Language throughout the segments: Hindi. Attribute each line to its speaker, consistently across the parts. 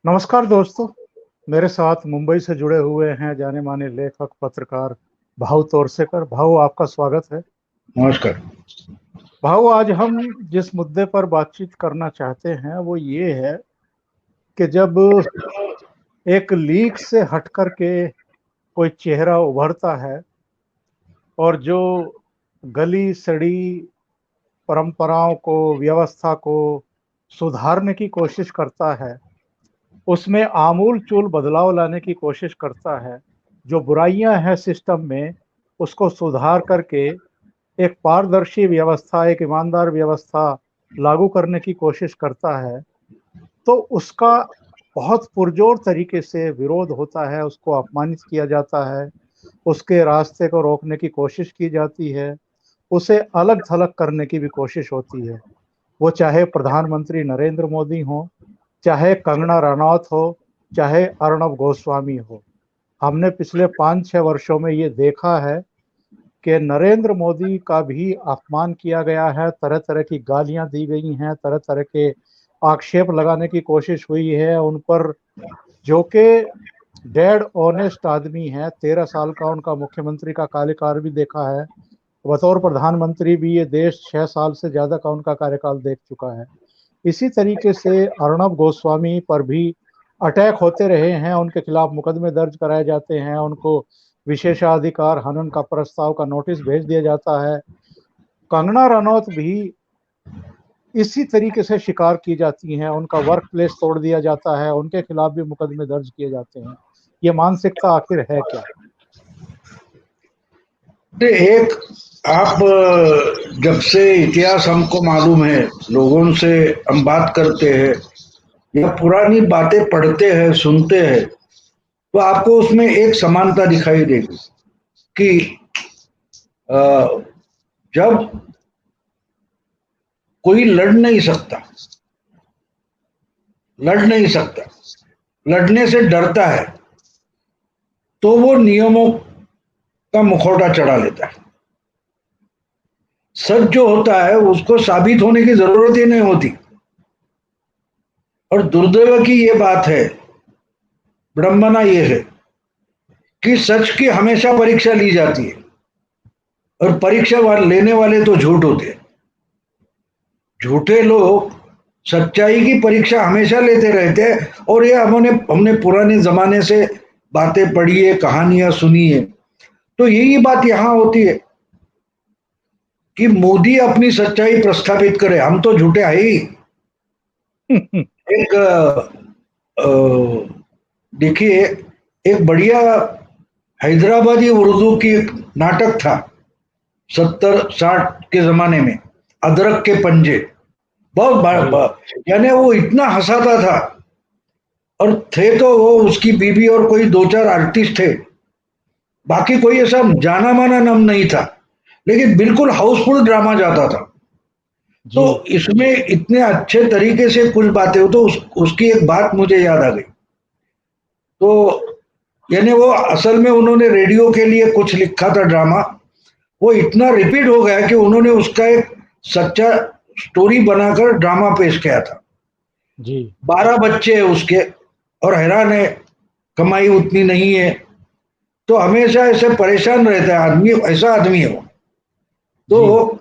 Speaker 1: नमस्कार दोस्तों। मेरे साथ मुंबई से जुड़े हुए हैं जाने माने लेखक पत्रकार भाऊ तोरसेकर। भाऊ, आपका स्वागत है।
Speaker 2: नमस्कार।
Speaker 1: भाऊ, आज हम जिस मुद्दे पर बातचीत करना चाहते हैं वो ये है कि जब एक लीक से हट कर के कोई चेहरा उभरता है और जो गली सड़ी परंपराओं को, व्यवस्था को सुधारने की कोशिश करता है, उसमें आमूल चूल बदलाव लाने की कोशिश करता है, जो बुराइयां हैं सिस्टम में उसको सुधार करके एक पारदर्शी व्यवस्था, एक ईमानदार व्यवस्था लागू करने की कोशिश करता है, तो उसका बहुत पुरजोर तरीके से विरोध होता है, उसको अपमानित किया जाता है, उसके रास्ते को रोकने की कोशिश की जाती है, उसे अलग थलग करने की भी कोशिश होती है। वो चाहे प्रधानमंत्री नरेंद्र मोदी हो, चाहे कंगना रनौत हो, चाहे अर्णब गोस्वामी हो। हमने पिछले 5-6 वर्षों में ये देखा है कि नरेंद्र मोदी का भी अपमान किया गया है, तरह तरह की गालियां दी गई हैं, तरह तरह के आक्षेप लगाने की कोशिश हुई है उन पर, जो कि डेड ऑनेस्ट आदमी है। 13 साल का उनका मुख्यमंत्री का कार्यकाल भी देखा है, बतौर प्रधानमंत्री भी ये देश 6 साल से ज्यादा का उनका कार्यकाल देख चुका है। इसी तरीके से अर्णब गोस्वामी पर भी अटैक होते रहे हैं, उनके खिलाफ मुकदमे दर्ज कराए जाते हैं, उनको विशेषाधिकार हनन का प्रस्ताव का नोटिस भेज दिया जाता है। कंगना रनौत भी इसी तरीके से शिकार की जाती हैं, उनका वर्क प्लेस तोड़ दिया जाता है, उनके खिलाफ भी मुकदमे दर्ज किए जाते हैं। ये मानसिकता आखिर है क्या?
Speaker 2: एक आप जब से इतिहास हमको मालूम है, लोगों से हम बात करते हैं या पुरानी बातें पढ़ते हैं, सुनते हैं, तो आपको उसमें एक समानता दिखाई देगी कि अ, जब कोई लड़ नहीं सकता, लड़ने से डरता है, तो वो नियमों का मुखौटा चढ़ा लेता है। सच जो होता है उसको साबित होने की जरूरत ही नहीं होती। और दुर्दैव की ये बात है, विडंबना ये है कि सच की हमेशा परीक्षा ली जाती है और लेने वाले तो झूठ होते हैं। झूठे लोग सच्चाई की परीक्षा हमेशा लेते रहते हैं। और ये हमने पुराने जमाने से बातें पढ़ी है, कहानियां सुनी है। तो यही बात यहां होती है कि मोदी अपनी सच्चाई प्रस्थापित करे, हम तो झूठे है ही। एक देखिए, एक बढ़िया हैदराबादी उर्दू की एक नाटक था 70-60 के जमाने में, अदरक के पंजे। यानी वो इतना हंसाता था। और थे तो वो उसकी बीबी और कोई 2-4 आर्टिस्ट थे, बाकी कोई ऐसा जाना माना नाम नहीं था, लेकिन बिल्कुल हाउसफुल ड्रामा जाता था। तो
Speaker 1: जी।
Speaker 2: इसमें इतने अच्छे तरीके से कुछ बातें हो, तो उसकी एक बात मुझे याद आ गई। तो यानी वो असल में उन्होंने रेडियो के लिए कुछ लिखा था ड्रामा, वो इतना रिपीट हो गया कि उन्होंने उसका एक सच्चा स्टोरी बनाकर ड्रामा पेश किया था।
Speaker 1: जी।
Speaker 2: 12 बच्चे हैं उसके, और हैरान है कमाई उतनी नहीं है, तो हमेशा ऐसे परेशान रहता है आदमी, ऐसा आदमी है वो।
Speaker 1: जी।
Speaker 2: तो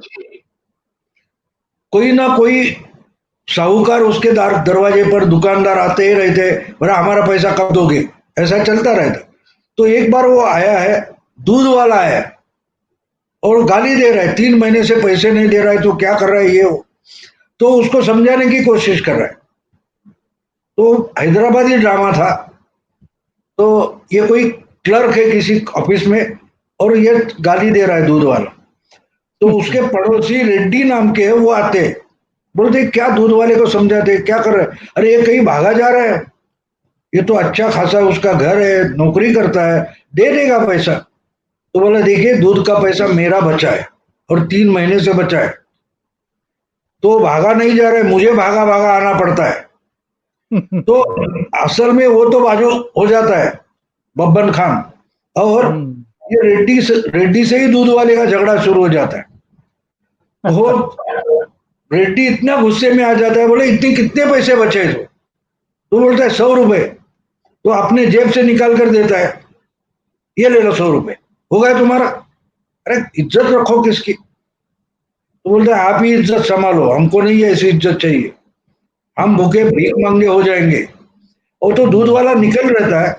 Speaker 2: कोई ना कोई साहूकार उसके दरवाजे पर, दुकानदार आते ही रहते, बोला हमारा पैसा कब दोगे, ऐसा चलता रहता। तो एक बार वो आया है, दूध वाला है, और गाली दे रहा है, 3 महीने से पैसे नहीं दे रहा है, तो क्या कर रहा है ये वो। तो उसको समझाने की कोशिश कर रहा है। तो हैदराबादी ड्रामा था। तो ये कोई क्लर्क है किसी ऑफिस में, और ये गाली दे रहा है दूध वाला। तो उसके पड़ोसी रेड्डी नाम के है, वो आते, बोलते क्या दूध वाले को समझाते, क्या कर रहे हैं, अरे ये कहीं भागा जा रहा है, ये तो अच्छा खासा उसका घर है, नौकरी करता है, दे देगा पैसा। तो बोला देखिए, दूध का पैसा मेरा बचा है और 3 महीने से बचा है, तो भागा नहीं जा रहा है, मुझे भागा भागा आना पड़ता है। तो असल में वो तो बाजू हो जाता है बब्बन खान, और ये रेड्डी से ही दूध वाले का झगड़ा शुरू हो जाता है। तो रेड्डी इतना गुस्से में आ जाता है, बोले इतने कितने पैसे बचे तो तो बोलता है 100 रुपए, तो अपने जेब से निकाल कर देता है, ये ले लो 100 रुपए, हो गया तुम्हारा। अरे इज्जत रखो किसकी। तो बोलता है आप ही इज्जत संभालो, हमको नहीं है ऐसी इज्जत चाहिए, हम भूखे भीख मांगे हो जाएंगे। और तो दूध वाला निकल रहता है,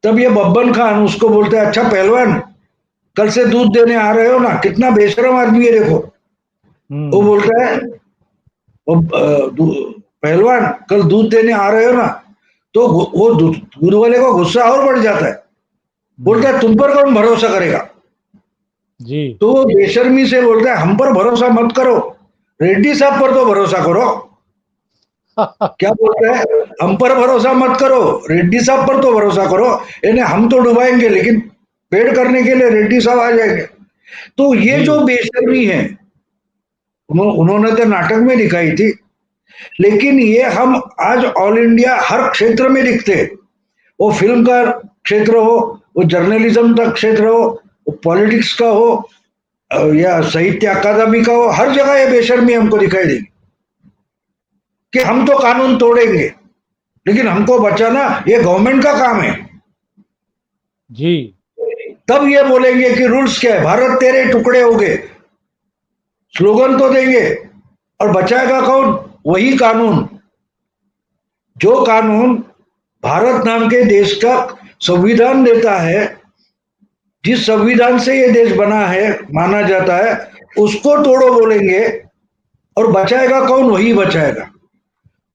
Speaker 2: तब ये बब्बन खान उसको बोलता है अच्छा पहलवान, कल से दूध देने आ रहे हो ना, कितना बेशरम आदमी है देखो। वो बोलता है पहलवान कल दूध देने आ रहे हो ना, तो वो दूध वाले को गुस्सा और बढ़ जाता है, बोलता है तुम पर कौन भरोसा करेगा।
Speaker 1: जी।
Speaker 2: तो वो बेशर्मी से बोलता है हम पर भरोसा मत करो, रेड्डी साहब पर तो भरोसा करो। क्या बोलता है, हम पर भरोसा मत करो, रेड्डी साहब पर तो भरोसा करो, यानी हम तो डुबाएंगे लेकिन पेड़ करने के लिए रेड्डी साहब आ जाएंगे। तो ये जो
Speaker 1: जी।
Speaker 2: बेशर्मी है उन्होंने तो नाटक में दिखाई थी, लेकिन ये हम आज ऑल इंडिया हर क्षेत्र में दिखते हैं। वो फिल्म का क्षेत्र हो, वो जर्नलिज्म का क्षेत्र हो, वो पॉलिटिक्स का हो, या साहित्य अकादमी का हो, हर जगह ये बेशर्मी हमको दिखाई देगी कि हम तो कानून तोड़ेंगे लेकिन हमको बचाना ये गवर्नमेंट का काम है।
Speaker 1: जी।
Speaker 2: तब ये बोलेंगे कि रूल्स क्या है, भारत तेरे टुकड़े हो गए, स्लोगन तो देंगे, और बचाएगा कौन, वही कानून। जो कानून भारत नाम के देश का संविधान देता है, जिस संविधान से ये देश बना है माना जाता है, उसको तोड़ो बोलेंगे, और बचाएगा कौन, वही बचाएगा।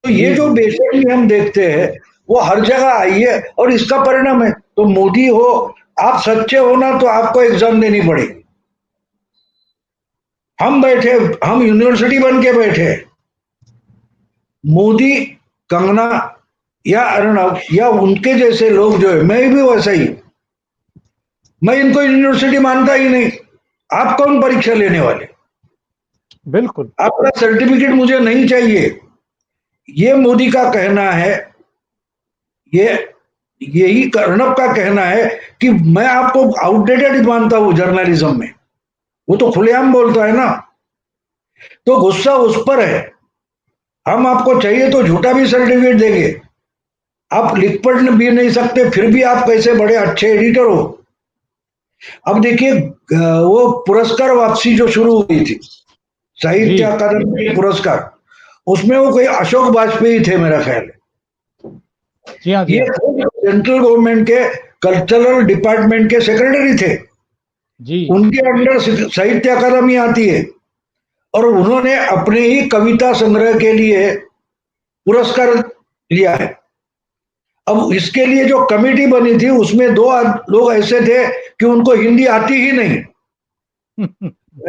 Speaker 2: तो ये
Speaker 1: जी।
Speaker 2: जो
Speaker 1: जी।
Speaker 2: बेशर्मी हम देखते हैं वो हर जगह आई है, और इसका परिणाम है। तो मोदी हो, आप सच्चे हो ना तो आपको एग्जाम देनी पड़ेगी। हम बैठे, हम यूनिवर्सिटी बन के बैठे, मोदी, कंगना या अर्णव या उनके जैसे लोग जो है, मैं भी वैसा ही, मैं इनको यूनिवर्सिटी मानता ही नहीं। आप कौन परीक्षा लेने वाले,
Speaker 1: बिल्कुल।
Speaker 2: आपका सर्टिफिकेट मुझे नहीं चाहिए। ये मोदी का कहना है, ये यही अर्णव का कहना है कि मैं आपको आउटडेटेड मानता हूं जर्नलिज्म में। वो तो खुलेआम बोलता है ना। तो गुस्सा उस पर है, हम आपको चाहिए तो झूठा भी सर्टिफिकेट देंगे, आप लिख पढ़ भी नहीं सकते फिर भी आप कैसे बड़े अच्छे एडिटर हो। अब देखिए वो पुरस्कार वापसी जो शुरू हुई थी,
Speaker 1: जी।
Speaker 2: साहित्य अकादमी पुरस्कार, उसमें वो कोई अशोक वाजपेयी थे मेरा ख्याल है।
Speaker 1: जी हाँ। जी
Speaker 2: ये
Speaker 1: हाँ।
Speaker 2: सेंट्रल गवर्नमेंट के कल्चरल डिपार्टमेंट के सेक्रेटरी थे,
Speaker 1: जी।
Speaker 2: उनके अंडर साहित्य अकादमी आती है, और उन्होंने अपने ही कविता संग्रह के लिए पुरस्कार लिया है। अब इसके लिए जो कमेटी बनी थी उसमें दो लोग ऐसे थे कि उनको हिंदी आती ही नहीं।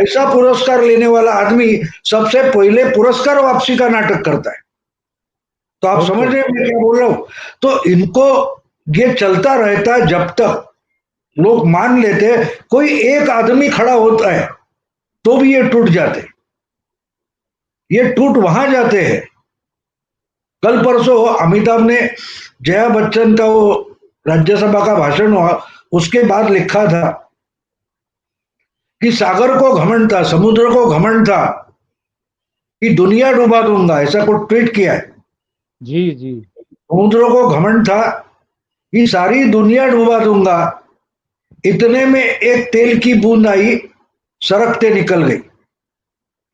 Speaker 2: ऐसा पुरस्कार लेने वाला आदमी सबसे पहले पुरस्कार वापसी का नाटक करता है। तो आप समझ
Speaker 1: बिल्कुल।
Speaker 2: रहे हैं मैं क्या बोल रहा हूं। तो इनको ये चलता रहता है जब तक लोग मान लेते हैं, कोई एक आदमी खड़ा होता है तो भी ये टूट जाते, ये टूट वहां जाते हैं। कल परसों अमिताभ ने जया बच्चन का वो राज्यसभा का भाषण हुआ, उसके बाद लिखा था कि सागर को घमंड था, समुद्र को घमंड था कि दुनिया डुबा दूंगा, ऐसा कुछ ट्वीट किया है।
Speaker 1: जी। जी।
Speaker 2: समुद्र को घमंड था कि सारी दुनिया डुबा दूंगा, इतने में एक तेल की बूंद आई, सरकते निकल गई।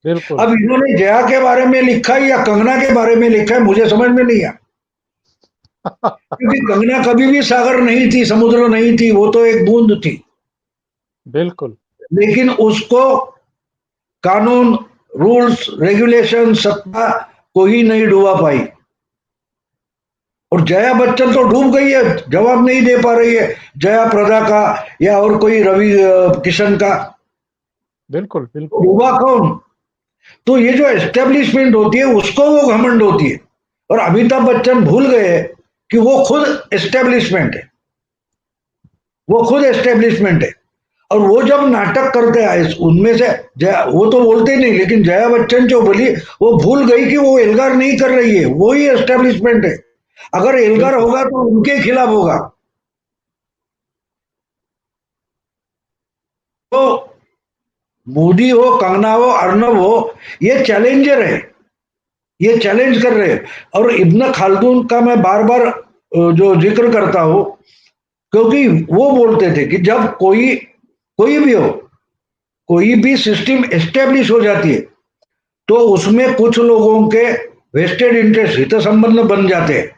Speaker 1: बिल्कुल।
Speaker 2: अब इन्होंने जया के बारे में लिखा है या कंगना के बारे में लिखा है, मुझे समझ में नहीं आया। क्योंकि कंगना कभी भी सागर नहीं थी, समुद्र नहीं थी, वो तो एक बूंद थी।
Speaker 1: बिल्कुल।
Speaker 2: लेकिन उसको कानून, रूल्स, रेगुलेशन, सत्ता कोई नहीं डुबा पाई। और जया बच्चन तो डूब गई है, जवाब नहीं दे पा रही है जया प्रदा का या और कोई रवि किशन का।
Speaker 1: बिल्कुल।
Speaker 2: तो
Speaker 1: बिल्कुल।
Speaker 2: डूबा कौन। तो ये जो एस्टेब्लिशमेंट होती है उसको वो घमंड होती है, और अमिताभ बच्चन भूल गए कि वो खुद एस्टेब्लिशमेंट है, वो खुद एस्टेब्लिशमेंट है। और वो जब नाटक करते आए उनमें से जया, वो तो बोलते नहीं, लेकिन जया बच्चन जो बोली वो भूल गई कि वो एल्गार नहीं कर रही है, वो ही एस्टेब्लिशमेंट है। अगर एल्गार
Speaker 1: बिल्कुल।
Speaker 2: होगा तो उनके खिलाफ होगा। तो मोदी हो, कंगना हो, अर्नब हो, ये चैलेंजर है, ये चैलेंज कर रहे हैं। और इब्न खालदून का मैं बार बार जो जिक्र करता हूं, क्योंकि वो बोलते थे कि जब कोई कोई भी हो, कोई भी सिस्टम एस्टेब्लिश हो जाती है तो उसमें कुछ लोगों के वेस्टेड इंटरेस्ट, हित संबंध बन जाते हैं,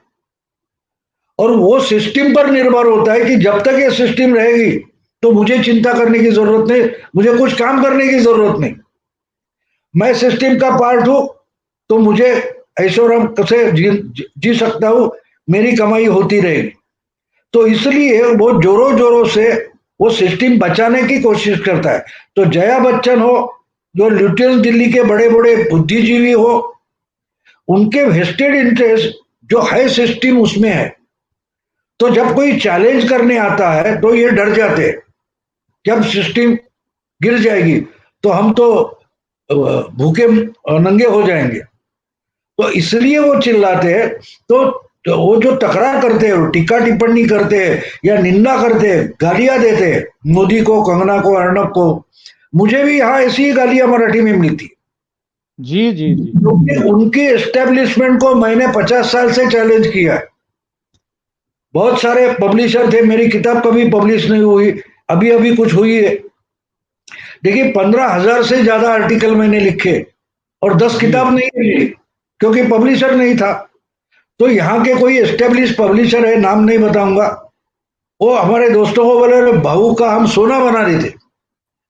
Speaker 2: और वो सिस्टम पर निर्भर होता है कि जब तक ये सिस्टम रहेगी तो मुझे चिंता करने की जरूरत नहीं, मुझे कुछ काम करने की जरूरत नहीं, मैं सिस्टम का पार्ट हूं, तो मुझे ऐश्वर्य से जी सकता हूं, मेरी कमाई होती रहेगी। तो इसलिए वो जोरों जोरों से वो सिस्टम बचाने की कोशिश करता है। तो जया बच्चन हो, जो ल्यूटेंस दिल्ली के बड़े बड़े बुद्धिजीवी हो, उनके वेस्टेड इंटरेस्ट जो है सिस्टम उसमें है। तो जब कोई चैलेंज करने आता है तो ये डर जाते हैं, जब सिस्टम गिर जाएगी तो हम तो भूखे नंगे हो जाएंगे। तो इसलिए वो चिल्लाते हैं। तो वो जो तकरार करते हैं, टीका टिप्पणी करते हैं या निंदा करते हैं, गालियां देते हैं मोदी को, कंगना को, अर्णब को। मुझे भी यहाँ ऐसी ही गालियां मराठी में मिलती,
Speaker 1: जी जी जी।
Speaker 2: क्योंकि उनकी एस्टेब्लिशमेंट को मैंने 50 साल से चैलेंज किया है। बहुत सारे पब्लिशर थे, मेरी किताब कभी पब्लिश नहीं हुई, अभी अभी कुछ हुई है। देखिए 15,000 से ज्यादा आर्टिकल मैंने लिखे और 10
Speaker 1: जी
Speaker 2: किताब नहीं मिली, क्योंकि पब्लिशर नहीं था। तो यहाँ के कोई एस्टेब्लिश पब्लिशर है, नाम नहीं बताऊंगा, वो हमारे दोस्तों को बोले भाऊ का हम सोना बना देते,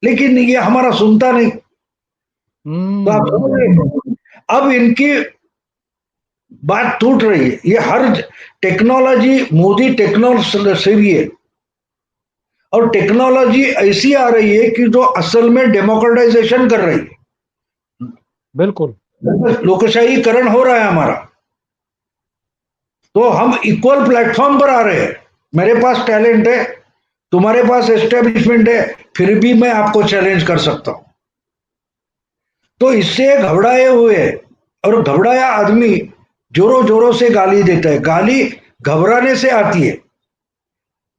Speaker 2: लेकिन ये हमारा सुनता नहीं। तो आप समझ
Speaker 1: हम्म।
Speaker 2: रहे, अब इनकी बात टूट रही है। ये हर टेक्नोलॉजी, मोदी टेक्नोलॉजी से भी है, और टेक्नोलॉजी ऐसी आ रही है कि जो असल में डेमोक्रेटाइजेशन कर रही
Speaker 1: बिल्कुल।
Speaker 2: है, लोकशाहीकरण हो रहा है हमारा। तो हम इक्वल प्लेटफॉर्म पर आ रहे हैं। मेरे पास टैलेंट है, तुम्हारे पास एस्टेब्लिशमेंट है, फिर भी मैं आपको चैलेंज कर सकता हूं। तो इससे घबराए हुए और घबराया आदमी जोरों जोरों से गाली देता है। गाली घबराने से आती है,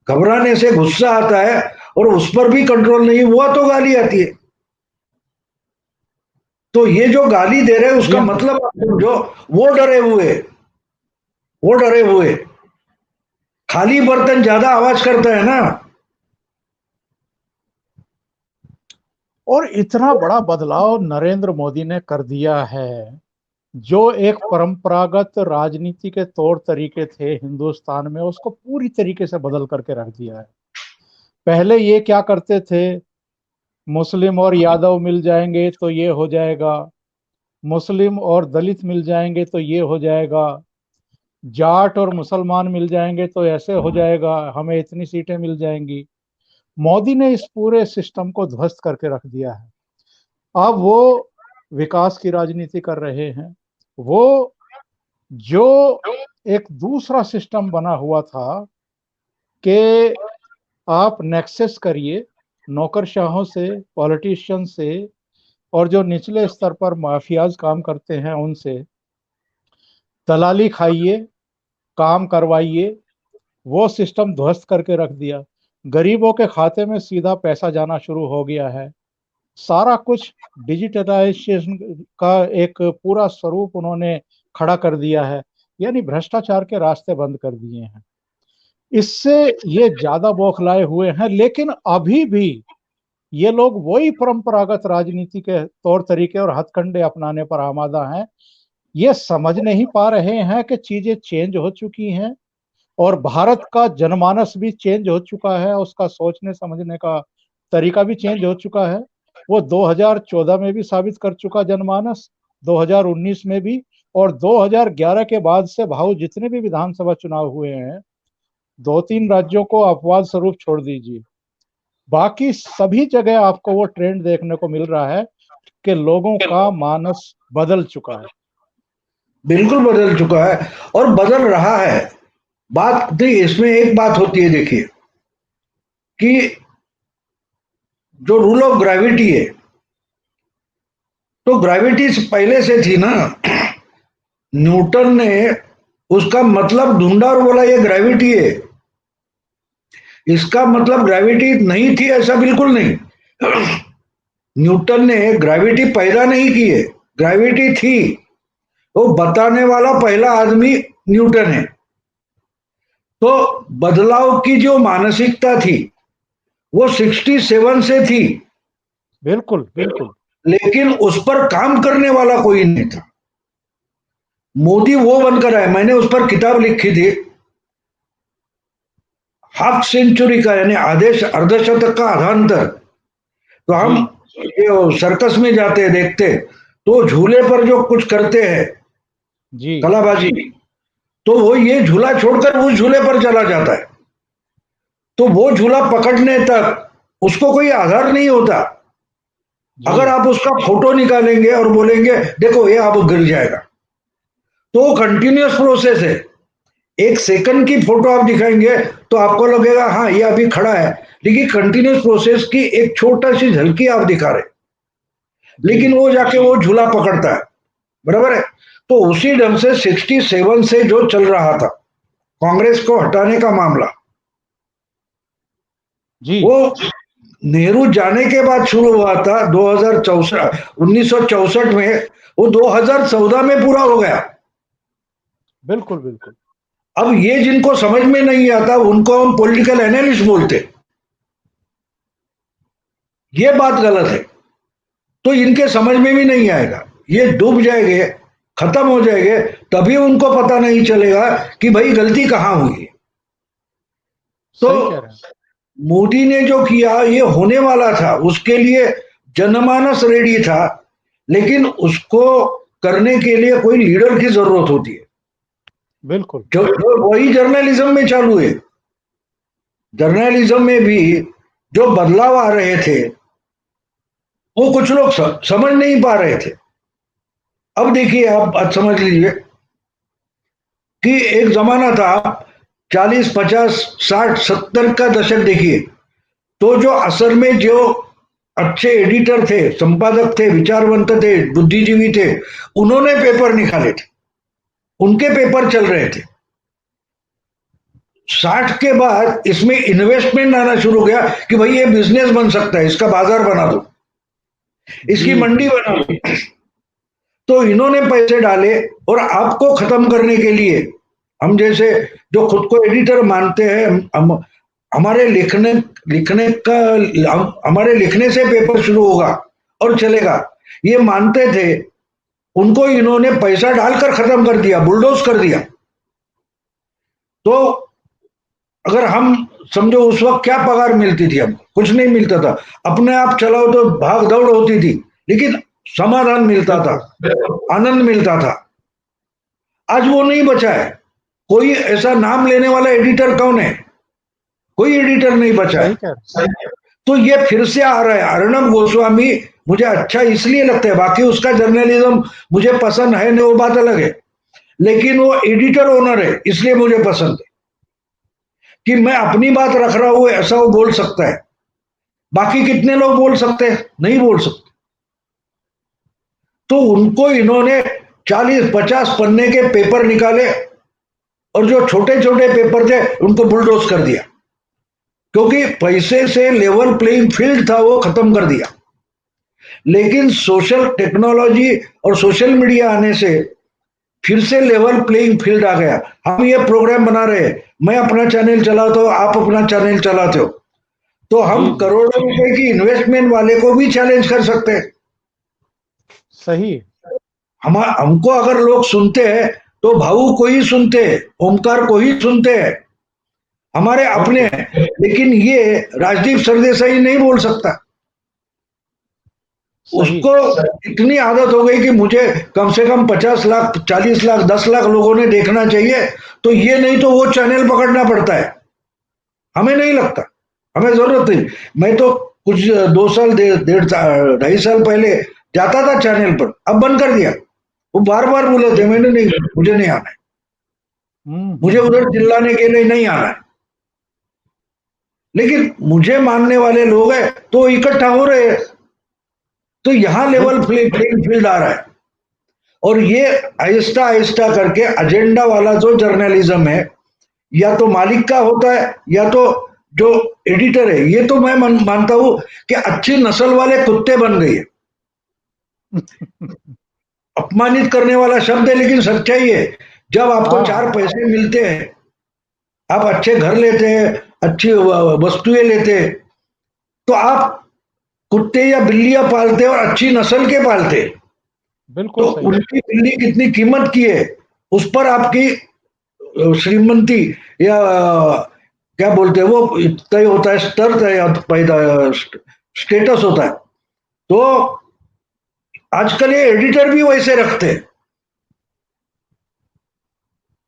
Speaker 2: घबराने से गुस्सा आता है और उस पर भी कंट्रोल नहीं हुआ तो गाली आती है। तो ये जो गाली दे रहे हैं उसका
Speaker 1: बिल्कुल।
Speaker 2: मतलब आप समझो, वो डरे हुए, वो डरे हुए। खाली बर्तन ज्यादा आवाज करता है ना।
Speaker 1: और इतना बड़ा बदलाव नरेंद्र मोदी ने कर दिया है, जो एक परंपरागत राजनीति के तौर तरीके थे हिंदुस्तान में, उसको पूरी तरीके से बदल करके रख दिया है। पहले ये क्या करते थे, मुस्लिम और यादव मिल जाएंगे तो ये हो जाएगा, मुस्लिम और दलित मिल जाएंगे तो ये हो जाएगा, जाट और मुसलमान मिल जाएंगे तो ऐसे हो जाएगा, हमें इतनी सीटें मिल जाएंगी। मोदी ने इस पूरे सिस्टम को ध्वस्त करके रख दिया है। अब वो विकास की राजनीति कर रहे हैं। वो जो एक दूसरा सिस्टम बना हुआ था कि आप नेक्सेस करिए नौकरशाहों से, पॉलिटिशियन से, और जो निचले स्तर पर माफियाज काम करते हैं उनसे, दलाली खाइए, काम करवाइए, वो सिस्टम ध्वस्त करके रख दिया। गरीबों के खाते में सीधा पैसा जाना शुरू हो गया है। सारा कुछ डिजिटलाइजेशन का एक पूरा स्वरूप उन्होंने खड़ा कर दिया है, यानी भ्रष्टाचार के रास्ते बंद कर दिए हैं। इससे ये ज्यादा बौखलाए हुए हैं, लेकिन अभी भी ये लोग वही परंपरागत राजनीति के तौर तरीके और हथकंडे अपनाने पर आमादा हैं। ये समझ नहीं पा रहे हैं कि चीजें चेंज हो चुकी हैं और भारत का जनमानस भी चेंज हो चुका है, उसका सोचने समझने का तरीका भी चेंज हो चुका है। वो 2014 में भी साबित कर चुका जनमानस, 2019 में भी, और 2011 के बाद से भाव जितने भी विधानसभा चुनाव हुए हैं, 2-3 राज्यों को अपवाद स्वरूप छोड़ दीजिए, बाकी सभी जगह आपको वो ट्रेंड देखने को मिल रहा है कि लोगों का मानस बदल चुका है।
Speaker 2: बिल्कुल बदल चुका है और बदल रहा है। बात देखिए, इसमें एक बात होती है, देखिए कि जो रूल ऑफ ग्रेविटी है, तो ग्रेविटी पहले से थी ना। न्यूटन ने उसका मतलब ढूंढा और बोला ये ग्रेविटी है। इसका मतलब ग्रेविटी नहीं थी ऐसा बिल्कुल नहीं। न्यूटन ने ग्रेविटी पैदा नहीं की है, ग्रेविटी थी। वो बताने वाला पहला आदमी न्यूटन है। तो बदलाव की जो मानसिकता थी वो 67 से थी,
Speaker 1: बिल्कुल बिल्कुल।
Speaker 2: लेकिन उस पर काम करने वाला कोई नहीं था। मोदी वो बनकर आए, मैंने उस पर किताब लिखी थी, हाफ सेंचुरी का यानी आधे अर्धशतक का आधांतर। तो हम
Speaker 1: जी
Speaker 2: ये सर्कस में जाते हैं देखते, तो झूले पर जो कुछ करते हैं
Speaker 1: जी
Speaker 2: कलाबाजी, तो वो ये झूला छोड़कर उस झूले पर चला जाता है। तो वो झूला पकड़ने तक उसको कोई आधार नहीं होता।
Speaker 1: जी।
Speaker 2: अगर आप उसका फोटो निकालेंगे और बोलेंगे देखो ये अब गिर जाएगा, तो कंटिन्यूअस प्रोसेस है। एक सेकंड की फोटो आप दिखाएंगे तो आपको लगेगा हाँ ये अभी खड़ा है, लेकिन कंटिन्यूअस प्रोसेस की एक छोटा सी झलकी आप दिखा रहे,
Speaker 1: जी
Speaker 2: लेकिन वो जाके वो झूला पकड़ता है। बराबर है। तो उसी ढंग से 67 से जो चल रहा था कांग्रेस को हटाने का मामला,
Speaker 1: जी।
Speaker 2: वो नेहरू जाने के बाद शुरू हुआ था 2064, 1964 में, वो 2014 में पूरा हो गया।
Speaker 1: बिल्कुल बिल्कुल।
Speaker 2: अब ये जिनको समझ में नहीं आता उनको हम पॉलिटिकल एनालिस्ट बोलते, ये बात गलत है। तो इनके समझ में भी नहीं आएगा, ये डूब जाएंगे, खत्म हो जाएंगे, तभी उनको पता नहीं चलेगा कि भाई गलती कहां हुई है। तो
Speaker 1: सही कह रहे हैं।
Speaker 2: मोदी ने जो किया ये होने वाला था, उसके लिए जनमानस रेडी था, लेकिन उसको करने के लिए कोई लीडर की जरूरत होती है।
Speaker 1: बिल्कुल।
Speaker 2: जो वही जर्नलिज्म में चालू है। जर्नलिज्म में भी जो बदलाव आ रहे थे वो कुछ लोग समझ नहीं पा रहे थे। अब देखिए, आप आज समझ लीजिए कि एक जमाना था 40 50 60 70 का दशक देखिए, तो जो असल में जो अच्छे एडिटर थे, संपादक थे, विचारवंत थे, बुद्धिजीवी थे, उन्होंने पेपर निकाले थे, उनके पेपर चल रहे थे। 60 के बाद इसमें इन्वेस्टमेंट आना शुरू हो गया कि भाई ये बिजनेस बन सकता है, इसका बाजार बना दो,
Speaker 1: जी
Speaker 2: इसकी
Speaker 1: जी।
Speaker 2: मंडी बना दो। तो इन्होंने पैसे डाले, और आपको खत्म करने के लिए हम जैसे जो खुद को एडिटर मानते हैं, हमारे लिखने लिखने का हमारे लिखने से पेपर शुरू होगा और चलेगा, ये मानते थे, उनको इन्होंने पैसा डालकर खत्म कर दिया, बुलडोज कर दिया। तो अगर हम समझो उस वक्त क्या पगार मिलती थी, हमको कुछ नहीं मिलता था, अपने आप चलाओ तो भाग दौड़ होती थी, लेकिन समाधान मिलता था,
Speaker 1: बिल्कुल।
Speaker 2: आनंद मिलता था। आज वो नहीं बचा है। कोई ऐसा नाम लेने वाला एडिटर कौन है? कोई एडिटर नहीं बचा
Speaker 1: सही
Speaker 2: है।
Speaker 1: कह रहे हैं।
Speaker 2: तो ये फिर से आ रहा है। अर्णब गोस्वामी मुझे अच्छा इसलिए लगता है, बाकी उसका जर्नलिज्म मुझे पसंद है नहीं, वो बात अलग है, लेकिन वो एडिटर ओनर है इसलिए मुझे पसंद है कि मैं अपनी बात रख रहा हूं, ऐसा वो बोल सकता है। बाकी कितने लोग बोल सकते हैं? नहीं बोल सकते। तो उनको इन्होंने 40 50 पन्ने के पेपर निकाले, और जो छोटे छोटे पेपर थे उनको बुलडोज कर दिया, क्योंकि पैसे से लेवल प्लेइंग फील्ड था वो खत्म कर दिया। लेकिन सोशल टेक्नोलॉजी और सोशल मीडिया आने से फिर से लेवल प्लेइंग फील्ड आ गया। हम ये प्रोग्राम बना रहे हैं, मैं अपना चैनल चलाता हूं, आप अपना चैनल चलाते हो, तो
Speaker 1: जी
Speaker 2: हम
Speaker 1: जी।
Speaker 2: करोड़ों रुपए की इन्वेस्टमेंट वाले को भी चैलेंज कर सकते हैं।
Speaker 1: सही।
Speaker 2: हमको अगर लोग सुनते हैं तो भाऊ को ही सुनते हैं, ओमकार को ही सुनते हैं, हमारे अपने
Speaker 1: बिल्कुल।
Speaker 2: हैं। लेकिन ये राजदीप सरदेसाई नहीं बोल सकता।
Speaker 1: सही।
Speaker 2: उसको इतनी आदत हो गई कि मुझे कम से कम 50 लाख 40 लाख 10 लाख लोगों ने देखना चाहिए, तो ये नहीं तो वो चैनल पकड़ना पड़ता है। हमें नहीं लगता, हमें जरूरत नहीं। मैं तो कुछ 2 साल 1.5 साल पहले जाता था चैनल पर, अब बंद कर दिया। वो बार बार बोले थे, मैंने नहीं, मुझे नहीं आना है, मुझे उधर
Speaker 1: हम्म।
Speaker 2: चिल्लाने के लिए नहीं आना है। लेकिन मुझे मानने वाले लोग हैं तो इकट्ठा हो रहे हैं, तो यहां लेवल
Speaker 1: बिल्कुल।
Speaker 2: प्लेइंग फील्ड आ रहा है। और ये आहिस्ता आहिस्ता करके एजेंडा वाला जो जर्नलिज्म है, या तो मालिक का होता है या तो जो एडिटर है, ये तो मैं मानता हूं कि अच्छी नस्ल वाले कुत्ते बन गए। अपमानित करने वाला शब्द है, लेकिन सच्चाई है। जब आपको
Speaker 1: हाँ
Speaker 2: चार
Speaker 1: हाँ,
Speaker 2: पैसे मिलते हैं, आप अच्छे घर लेते हैं, अच्छी वस्तुएं लेते हैं, तो आप कुत्ते या बिल्लियां पालते हैं, और अच्छी नस्ल के पालते हैं। तो
Speaker 1: बिल्कुल सही।
Speaker 2: उनकी बिल्ली कितनी कीमत की है, उस पर आपकी श्रीमंती या क्या बोलते हैं वो तय होता है, स्तर तय पैदा स्टेटस होता है। तो आजकल ये एडिटर भी वैसे रखते हैं।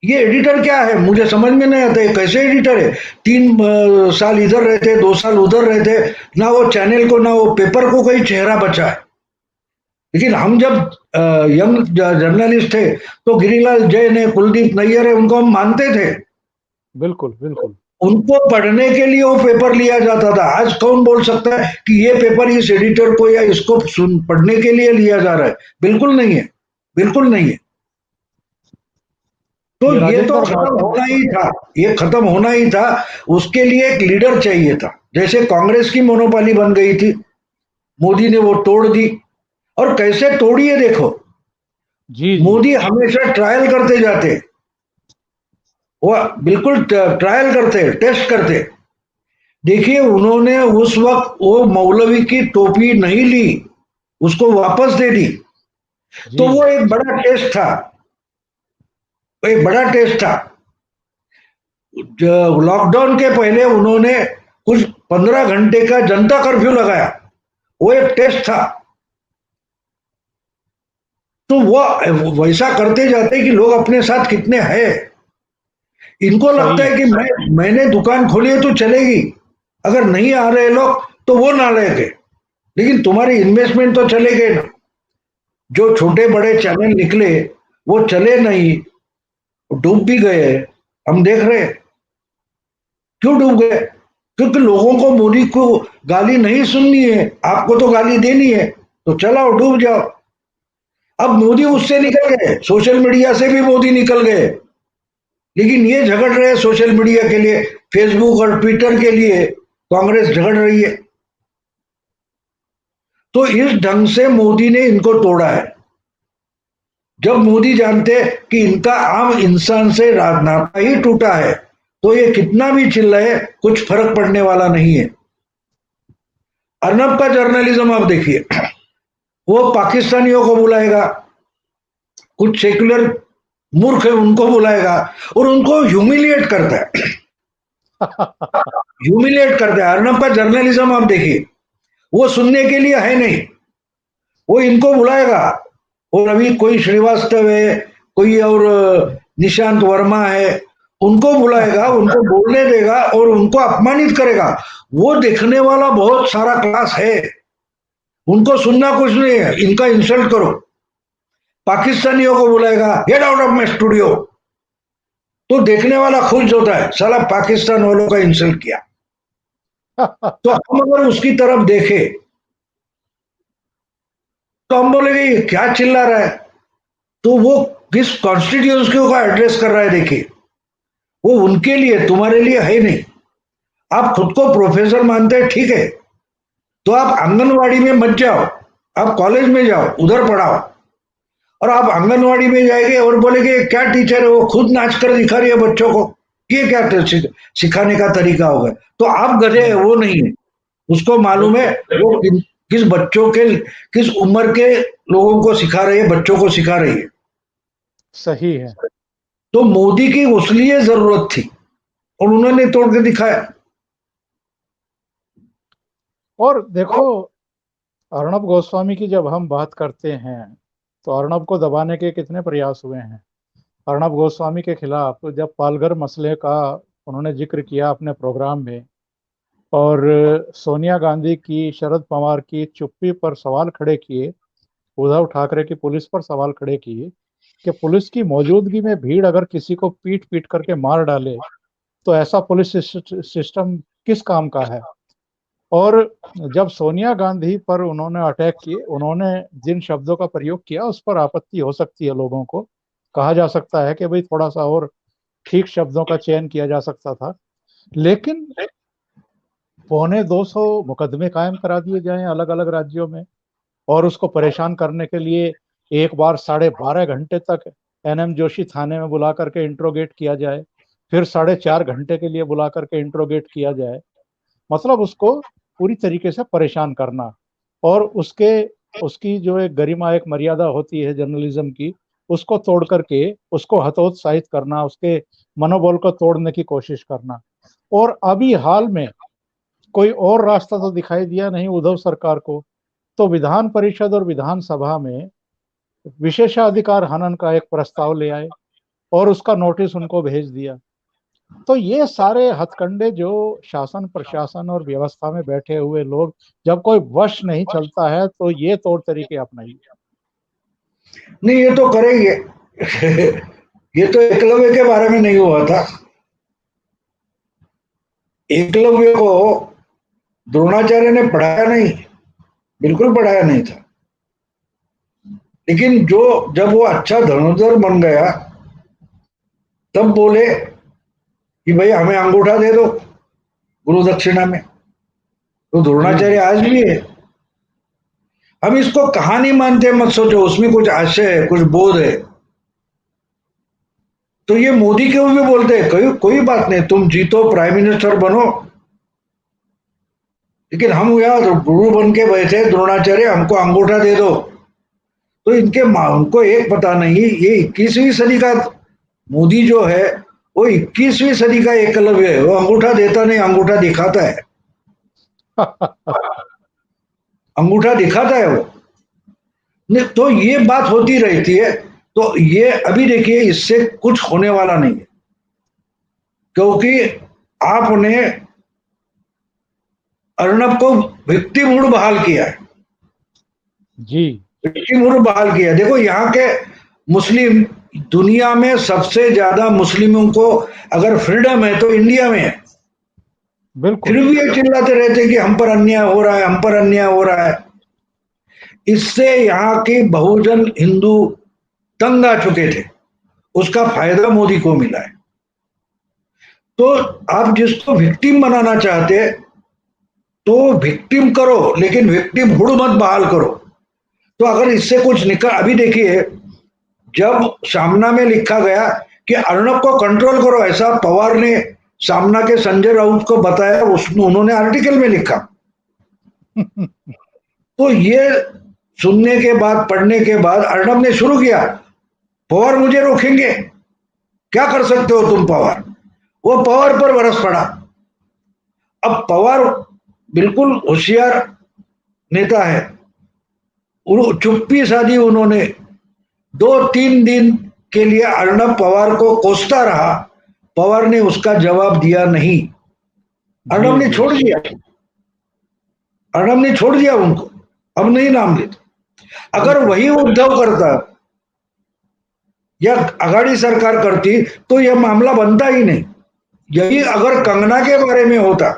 Speaker 2: ये एडिटर क्या है, मुझे समझ में नहीं आता है कैसे एडिटर है। 3 साल इधर रहते, 2 साल उधर रहते, ना वो चैनल को ना वो पेपर को कोई चेहरा बचा है। लेकिन हम जब यंग जर्नलिस्ट थे, तो गिरिलाल जैन है, कुलदीप नैयर है, उनको हम मानते थे।
Speaker 1: बिल्कुल बिल्कुल।
Speaker 2: उनको पढ़ने के लिए वो पेपर लिया जाता था। आज कौन बोल सकता है कि ये पेपर इस एडिटर को या इसको पढ़ने के लिए लिया जा रहा है? बिल्कुल नहीं है, बिल्कुल नहीं है। तो
Speaker 1: ये
Speaker 2: ये तो
Speaker 1: राजेंद्र
Speaker 2: खत्म
Speaker 1: बात
Speaker 2: होना ही था, ये खत्म होना ही था। उसके लिए एक लीडर चाहिए था। जैसे कांग्रेस की मोनोपाली बन गई थी, मोदी ने वो तोड़ दी। और कैसे तोड़ी है देखो।
Speaker 1: जी जी।
Speaker 2: मोदी हमेशा ट्रायल करते जाते, वो बिल्कुल ट्रायल करते, टेस्ट करते। देखिए, उन्होंने उस वक्त वो मौलवी की टोपी नहीं ली, उसको वापस दे दी। तो वो
Speaker 1: जी
Speaker 2: एक बड़ा टेस्ट था, एक बड़ा टेस्ट था। लॉकडाउन के पहले उन्होंने कुछ 15 घंटे का जनता कर्फ्यू लगाया, वो एक टेस्ट था। तो वो वैसा करते जाते कि लोग अपने साथ कितने हैं। इनको लगता
Speaker 1: सही।
Speaker 2: है कि मैंने दुकान खोली है तो चलेगी, अगर नहीं आ रहे लोग तो वो ना लेके, लेकिन तुम्हारी इन्वेस्टमेंट तो चलेगी ना। जो छोटे बड़े चैनल निकले, वो चले नहीं, डूब भी गए। हम देख रहे हैं क्यों डूब गए। क्योंकि लोगों को मोदी को गाली नहीं सुननी है, आपको तो गाली देनी है, तो चलाओ डूब जाओ। अब मोदी उससे निकल गए, सोशल मीडिया से भी मोदी निकल गए, लेकिन ये झगड़ रहे हैं सोशल मीडिया के लिए, फेसबुक और ट्विटर के लिए कांग्रेस झगड़ रही है। तो इस ढंग से मोदी ने इनको तोड़ा है। जब मोदी जानते कि इनका आम इंसान से नाता ही टूटा है, तो ये कितना भी चिल्लाए कुछ फर्क पड़ने वाला नहीं है। अर्नब का जर्नलिज्म आप देखिए, वो पाकिस्तानियों को बुलाएगा, कुछ सेक्युलर मूर्ख है उनको बुलाएगा, और उनको ह्यूमिलिएट करता है, ह्यूमिलिएट करता है। अर्नब का जर्नलिज्म आप देखिए, वो सुनने के लिए है नहीं, वो इनको बुलाएगा। और अभी कोई श्रीवास्तव है, कोई और निशांत वर्मा है, उनको बुलाएगा, उनको बोलने देगा और उनको अपमानित करेगा। वो देखने वाला बहुत सारा क्लास है, उनको सुनना कुछ नहीं है, इनका इंसल्ट करो। पाकिस्तानियों को बुलाएगा, get out of my studio, तो देखने वाला खुश होता है, साला पाकिस्तान वालों का इंसल्ट किया। तो हम अगर उसकी तरफ देखें, तो हम बोलेंगे ये क्या चिल्ला रहा है। तो वो किस कॉन्स्टिट्यूंसी का एड्रेस कर रहा है देखिए। वो उनके लिए, तुम्हारे लिए है नहीं। आप खुद को प्रोफेसर मानते हैं, ठीक है, तो आप आंगनवाड़ी में मत जाओ, आप कॉलेज में जाओ, उधर पढ़ाओ। और आप आंगनवाड़ी में जाएंगे और बोलेंगे क्या टीचर है, वो खुद नाच कर दिखा रही है बच्चों को, ये क्या सिखाने का तरीका होगा। तो आप गधे हैं, वो नहीं है। उसको मालूम है
Speaker 1: बिल्कुल
Speaker 2: वो किस बच्चों के, किस उम्र के लोगों को सिखा रही है, बच्चों को सिखा रही है।
Speaker 1: सही है।
Speaker 2: तो मोदी की उसलिए जरूरत थी, और उन्होंने तोड़ के दिखाया।
Speaker 1: और देखो, अर्णब गोस्वामी की जब हम बात करते हैं, तो अर्णब को दबाने के कितने प्रयास हुए हैं। अर्णब गोस्वामी के खिलाफ जब पालघर मसले का उन्होंने जिक्र किया अपने प्रोग्राम में, और सोनिया गांधी की, शरद पवार की चुप्पी पर सवाल खड़े किए, उद्धव ठाकरे की पुलिस पर सवाल खड़े किए कि पुलिस की मौजूदगी में भीड़ अगर किसी को पीट पीट करके मार डाले, तो ऐसा पुलिस सिस्टम किस काम का है। और जब सोनिया गांधी पर उन्होंने अटैक किए, उन्होंने जिन शब्दों का प्रयोग किया उस पर आपत्ति हो सकती है, लोगों को कहा जा सकता है कि भाई थोड़ा सा और ठीक शब्दों का चयन किया जा सकता था। लेकिन 250 मुकदमे कायम करा दिए गए हैं अलग अलग राज्यों में, और उसको परेशान करने के लिए एक बार 12.5 घंटे तक एनएम जोशी थाने में बुला करके इंट्रोगेट किया जाए, फिर 4.5 घंटे के लिए बुला करके इंट्रोगेट किया जाए। मतलब उसको पूरी तरीके से परेशान करना, और उसके उसकी जो एक गरिमा, एक मर्यादा होती है जर्नलिज्म की, उसको तोड़ करके उसको हतोत्साहित करना, उसके मनोबल को तोड़ने की कोशिश करना। और अभी हाल में कोई और रास्ता तो दिखाई दिया नहीं उद्धव सरकार को, तो विधान परिषद और विधानसभा में विशेषाधिकार हनन का एक प्रस्ताव ले आए और उसका नोटिस उनको भेज दिया। तो ये सारे हथकंडे जो शासन प्रशासन और व्यवस्था में बैठे हुए लोग, जब कोई वश नहीं चलता है तो ये तौर तरीके अपनाइए।
Speaker 2: नहीं, ये तो करेंगे। ये तो एकलव्य के बारे में नहीं हुआ था। एकलव्य को द्रोणाचार्य ने पढ़ाया नहीं, बिल्कुल पढ़ाया नहीं था। लेकिन जो जब वो अच्छा धनुर्धर बन गया, तब बोले कि भाई हमें अंगूठा दे दो गुरु दक्षिणा में। तो द्रोणाचार्य
Speaker 1: जी
Speaker 2: आज भी है। हम इसको कहानी मानते मत सोचो, उसमें कुछ आशय है, कुछ बोध है। तो ये मोदी क्यों भी बोलते हैं, कोई कोई बात नहीं, तुम जीतो, प्राइम मिनिस्टर बनो, लेकिन हम यार गुरु बन के बैठे द्रोणाचार्य, हमको अंगूठा दे दो। तो इनके उनको एक पता नहीं, ये 21वीं सदी का मोदी जो है वो 21वीं सदी का एकलव्य है। वो अंगूठा देता नहीं, अंगूठा दिखाता है। अंगूठा दिखाता है वो। नहीं, तो ये बात होती रहती है। तो ये अभी देखिए, इससे कुछ होने वाला नहीं है, क्योंकि आपने अर्नब को विक्टिमहुड बहाल किया है।
Speaker 1: जी
Speaker 2: विक्टिमहुड बहाल किया है। देखो यहाँ के मुस्लिम, दुनिया में सबसे ज्यादा मुस्लिमों को अगर फ्रीडम है तो इंडिया में है। फिर
Speaker 1: बिल्कुल।
Speaker 2: भी ये चिल्लाते रहते हैं कि हम पर अन्याय हो रहा है, हम पर अन्याय हो रहा है। इससे यहाँ के बहुजन हिंदू तंग आ चुके थे, उसका फायदा मोदी को मिला है। तो आप जिसको विक्टिम बनाना चाहते तो विक्टिम करो, लेकिन विक्टिम हुड मत बहाल करो। तो अगर इससे कुछ निकल, अभी देखिए, जब सामना में लिखा गया कि अर्नब को कंट्रोल करो, ऐसा पवार ने सामना के संजय राउत को बताया, उसने उन्होंने आर्टिकल में लिखा। तो ये सुनने के बाद, पढ़ने के बाद अर्नब ने शुरू किया, पवार मुझे रोकेंगे, क्या कर सकते हो तुम पवार। वो पवार पर बरस पड़ा। अब पवार बिल्कुल होशियार नेता है, चुप्पी साधी उन्होंने। 2-3 दिन के लिए अर्नब पवार को कोसता रहा, पवार ने उसका जवाब दिया नहीं।
Speaker 1: जी
Speaker 2: अर्नब ने
Speaker 1: जी
Speaker 2: छोड़ दिया, अर्नब ने छोड़ दिया उनको, अब नहीं नाम लेते। अगर
Speaker 1: बिल्कुल
Speaker 2: वही उद्धव करता या अगाड़ी सरकार करती तो यह मामला बनता ही नहीं। यही अगर कंगना के बारे में होता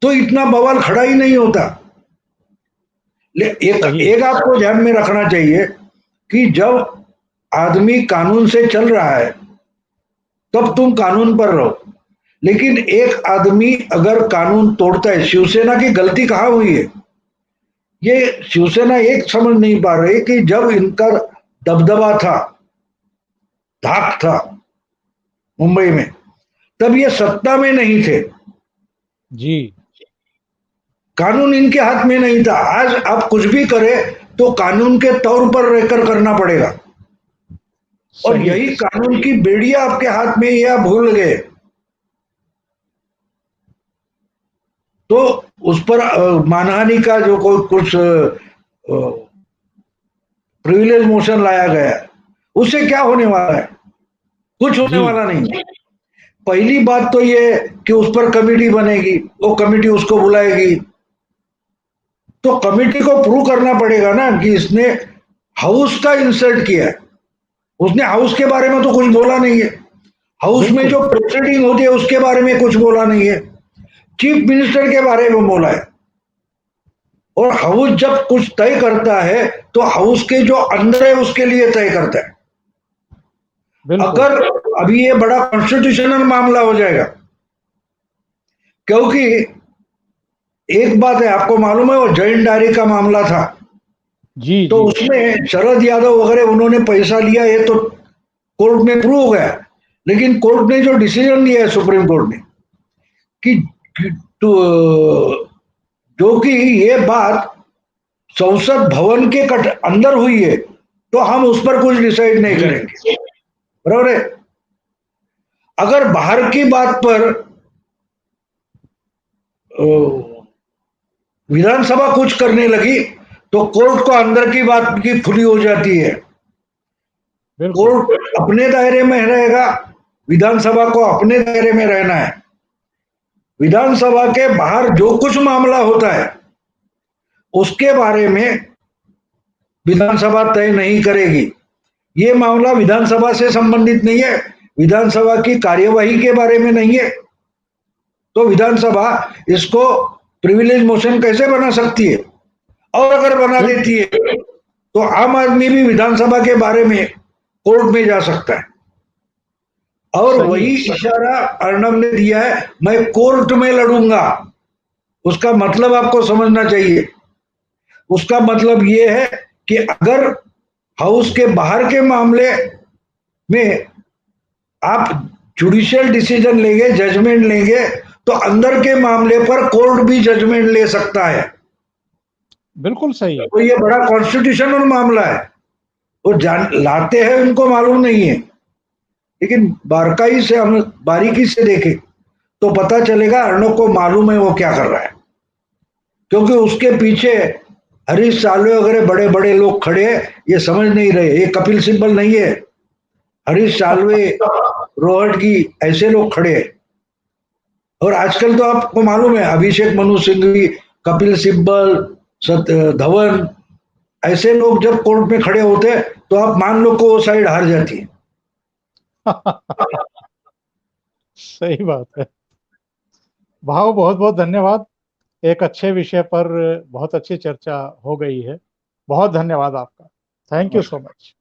Speaker 2: तो इतना बवाल खड़ा ही नहीं होता। एक
Speaker 1: सही।
Speaker 2: एक आपको ध्यान में रखना चाहिए कि जब आदमी कानून से चल रहा है तब तुम कानून पर रहो, लेकिन एक आदमी अगर कानून तोड़ता है, शिवसेना की गलती कहां हुई है, ये शिवसेना एक समझ नहीं पा रही कि जब इनका दबदबा था, धाक था मुंबई में, तब ये सत्ता में नहीं थे,
Speaker 1: जी
Speaker 2: कानून इनके हाथ में नहीं था। आज आप कुछ भी करें तो कानून के तौर पर रहकर करना पड़ेगा, और
Speaker 1: सही।
Speaker 2: यही कानून की बेड़ियां आपके हाथ में ही आप भूल गए। तो उस पर मानहानि का जो कोई कुछ प्रिविलेज मोशन लाया गया है, उससे क्या होने वाला है, कुछ होने
Speaker 1: जी
Speaker 2: वाला नहीं। पहली बात तो ये कि उस पर कमेटी बनेगी, वो कमेटी उसको बुलाएगी, तो कमेटी को प्रूव करना पड़ेगा ना कि इसने हाउस का इंसल्ट किया है। उसने हाउस के बारे में तो कुछ बोला नहीं है, हाउस में
Speaker 1: बिल्कुल
Speaker 2: जो प्रोसीडिंग होती है उसके बारे में कुछ बोला नहीं है, चीफ मिनिस्टर के बारे में बोला है। और हाउस जब कुछ तय करता है तो हाउस के जो अंदर है उसके लिए तय करता है।
Speaker 1: बिल्कुल।
Speaker 2: अगर अभी ये बड़ा कॉन्स्टिट्यूशनल मामला हो जाएगा, क्योंकि एक बात है, आपको मालूम है वो जैन डायरी का मामला था,
Speaker 1: जी
Speaker 2: तो
Speaker 1: जी।
Speaker 2: उसमें शरद यादव वगैरह उन्होंने पैसा लिया, ये तो कोर्ट में प्रूव हो गया। लेकिन कोर्ट ने जो डिसीजन दिया है सुप्रीम कोर्ट ने कि, तो जो कि ये बात संसद भवन के अंदर हुई है, तो हम उस पर कुछ डिसाइड नहीं करेंगे। बराबर है। अगर बाहर की बात पर विधानसभा कुछ करने लगी तो कोर्ट को अंदर की बात की खुली हो जाती है।
Speaker 1: बिल्कुल।
Speaker 2: कोर्ट अपने दायरे में रहेगा, विधानसभा को अपने दायरे में रहना है। विधानसभा के बाहर जो कुछ मामला होता है उसके बारे में विधानसभा तय नहीं करेगी। ये मामला विधानसभा से संबंधित नहीं है, विधानसभा की कार्यवाही के बारे में नहीं है, तो विधानसभा इसको प्रिविलेज मोशन कैसे बना सकती है? और अगर बना देती है तो आम आदमी भी विधानसभा के बारे में कोर्ट में जा सकता है। और वही इशारा अर्णब ने दिया है, मैं कोर्ट में लड़ूंगा। उसका मतलब आपको समझना चाहिए। उसका मतलब ये है कि अगर हाउस के बाहर के मामले में आप जुडिशियल डिसीजन लेंगे, जजमेंट लेंगे, तो अंदर के मामले पर कोर्ट भी जजमेंट ले सकता है।
Speaker 1: बिल्कुल सही है।
Speaker 2: तो ये बड़ा कॉन्स्टिट्यूशनल मामला है। वो जान लाते हैं, उनको मालूम नहीं है, लेकिन बारकाई से हम बारीकी से देखें तो पता चलेगा अर्णब को मालूम है वो क्या कर रहा है, क्योंकि उसके पीछे हरीश साल्वे वगैरह बड़े बड़े लोग खड़े हैं, ये समझ नहीं रहे। ये कपिल सिब्बल नहीं है, हरीश साल्वे, रोहटगी, ऐसे लोग खड़े हैं। और आजकल तो आपको मालूम है अभिषेक मनु सिंघवी, कपिल सिब्बल, धवन, ऐसे लोग जब कोर्ट में खड़े होते हैं तो आप मान लो को वो साइड हार जाती है।
Speaker 1: सही बात है भाव, बहुत बहुत धन्यवाद। एक अच्छे विषय पर बहुत अच्छी चर्चा हो गई है। बहुत धन्यवाद आपका। Thank you so much.